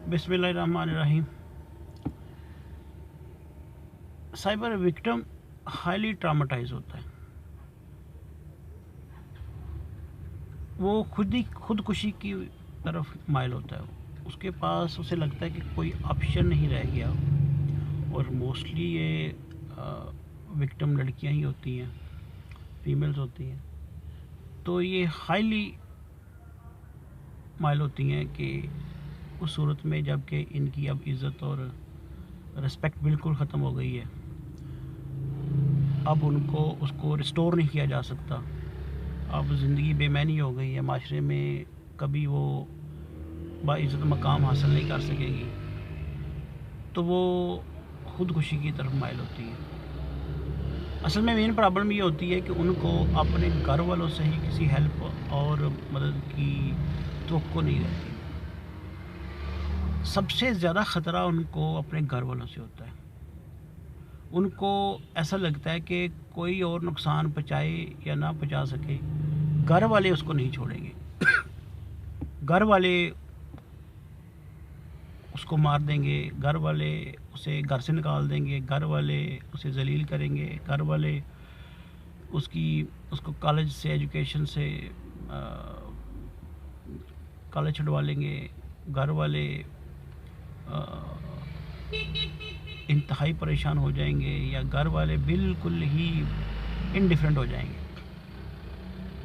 बिस्मिल्लाहिर्रहमानिर्रहीम। Cyber victim highly traumatise होता है। वो खुदकुशी की तरफ माइल होता है। उसके पास उसे लगता है कि कोई ऑप्शन नहीं रह गया। और मोस्टली ये विक्टिम लड़कियां ही होती हैं, फीमेल्स होती हैं। तो ये हाईली माइल होती हैं कि उस सूरत में जबकि इनकी अब इज़्ज़त और रिस्पेक्ट बिल्कुल ख़त्म हो गई है, अब उनको उसको रिस्टोर नहीं किया जा सकता। अब ज़िंदगी बेमैनी हो गई है, माशरे में कभी वो बाइज़्ज़त मकाम हासिल नहीं कर सकेगी। तो वो खुदकुशी की तरफ माइल होती है। असल में मेन प्रॉब्लम ये होती है कि उनको अपने घर वालों से ही किसी हेल्प और मदद की तवक्को नहीं रहती। सबसे ज़्यादा ख़तरा उनको अपने घर वालों से होता है। उनको ऐसा लगता है कि कोई और नुकसान पहुँचाए या ना पहुँचा सके, घर वाले उसको नहीं छोड़ेंगे। घर वाले उसको मार देंगे, घर वाले उसे घर से निकाल देंगे, घर वाले उसे जलील करेंगे, घर वाले उसको कॉलेज से एजुकेशन से कॉलेज छुड़वा लेंगे, घर वाले इंतहाई परेशान हो जाएंगे, या घर वाले बिल्कुल ही इनडिफरेंट हो जाएंगे।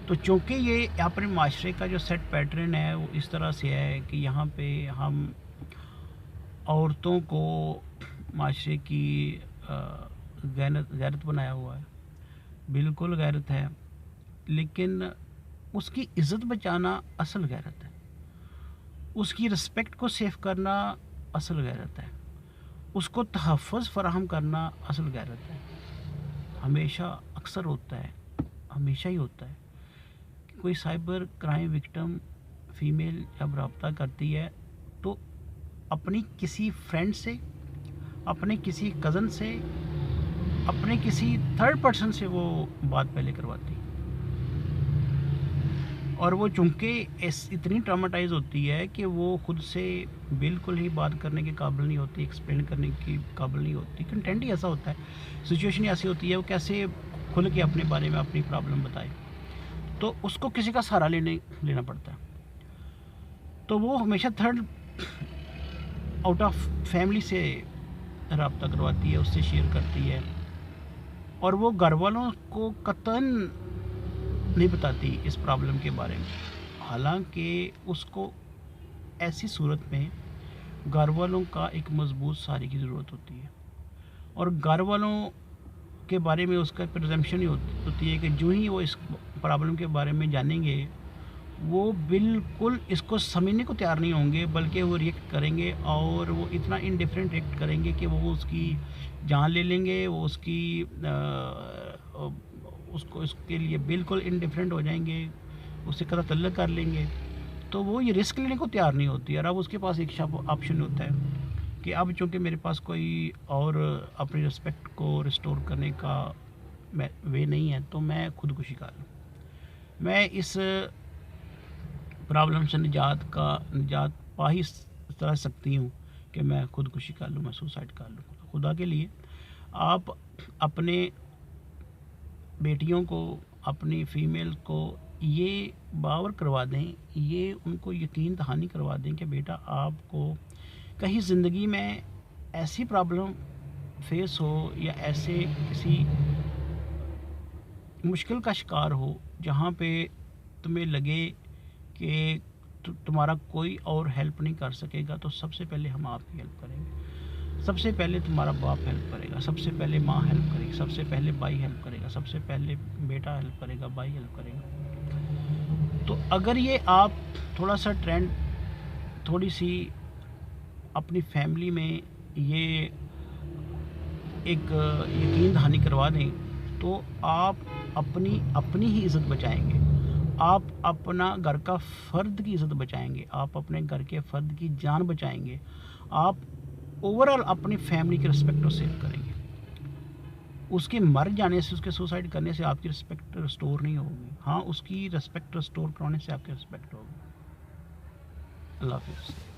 तो चूँकि ये अपने माशरे का जो सेट पैटर्न है वो इस तरह से है कि यहाँ पे हम औरतों को माशरे की गैरत बनाया हुआ है। बिल्कुल गैरत है, लेकिन उसकी इज़्ज़त बचाना असल गैरत है। उसकी रिस्पेक्ट को सेव करना असल गैरत है। उसको तहफ़्फ़ुज़ फ़राहम करना असल गैरत है। हमेशा अक्सर होता है, हमेशा ही होता है कि कोई साइबर क्राइम विक्टिम फ़ीमेल जब रब्ता करती है तो अपनी किसी फ्रेंड से, अपने किसी कज़न से, अपने किसी थर्ड पर्सन से वो बात पहले करवाती है। और वो चूँकि इतनी ट्रामाटाइज़ होती है कि वो खुद से बिल्कुल ही बात करने के काबिल नहीं होती, एक्सप्लेन करने की काबिल नहीं होती। कंटेंट ही ऐसा होता है, सिचुएशन ही ऐसी होती है, वो कैसे खुल के अपने बारे में अपनी प्रॉब्लम बताए। तो उसको किसी का सहारा लेना पड़ता है। तो वो हमेशा थर्ड आउट ऑफ फैमिली से रब्ता करवाती है, उससे शेयर करती है। और वो घर वालों को कतन नहीं बताती इस प्रॉब्लम के बारे में। हालांकि उसको ऐसी सूरत में घर वालों का एक मजबूत सहारे की ज़रूरत होती है। और घर वालों के बारे में उसका प्रिजम्पशन ही होती है कि जो ही वो इस प्रॉब्लम के बारे में जानेंगे, वो बिल्कुल इसको समझने को तैयार नहीं होंगे, बल्कि वो रिएक्ट करेंगे। और वो इतना इनडिफरेंट रिएक्ट करेंगे कि वो उसकी जान ले लेंगे, वो उसको इसके लिए बिल्कुल इनडिफरेंट हो जाएंगे, उससे कतई तल्लुक़ कर लेंगे। तो वो ये रिस्क लेने को तैयार नहीं होती। और अब उसके पास एक ऑप्शन होता है कि अब चूँकि मेरे पास कोई और अपनी रिस्पेक्ट को रिस्टोर करने का वे नहीं है, तो मैं खुदकुशी कर लूँ। मैं इस प्रॉब्लम से निजात पा ही तरह सकती हूँ कि मैं खुदकुशी कर लूँ, मैं सुसाइड कर लूँ। खुदा के लिए आप अपने बेटियों को, अपनी फ़ीमेल को ये बावर करवा दें, ये उनको यकीन दहानी करवा दें कि बेटा आपको कहीं ज़िंदगी में ऐसी प्रॉब्लम फेस हो या ऐसे किसी मुश्किल का शिकार हो जहाँ पे तुम्हें लगे कि तुम्हारा कोई और हेल्प नहीं कर सकेगा, तो सबसे पहले हम आपकी हेल्प करेंगे। सबसे पहले तुम्हारा बाप हेल्प करेगा, सबसे पहले माँ हेल्प करेगी, सबसे पहले भाई हेल्प करेगा, सबसे पहले बेटा हेल्प करेगा, भाई हेल्प करेगा। तो अगर ये आप थोड़ा सा ट्रेंड, थोड़ी सी अपनी फैमिली में ये एक यकीन दहानी करवा दें, तो आप अपनी ही इज़्ज़त बचाएंगे। आप अपना घर का फ़र्द की इज़्ज़त बचाएंगे, आप अपने घर के फ़र्द की जान बचाएंगे, आप ओवरऑल अपनी फैमिली की रिस्पेक्ट को सेव करेंगे। उसके मर जाने से, उसके सुसाइड करने से आपकी रिस्पेक्ट रिस्टोर नहीं होगी। हाँ, उसकी रिस्पेक्ट रिस्टोर करने से आपकी रिस्पेक्ट होगी। अल्लाह हाफ़िज़।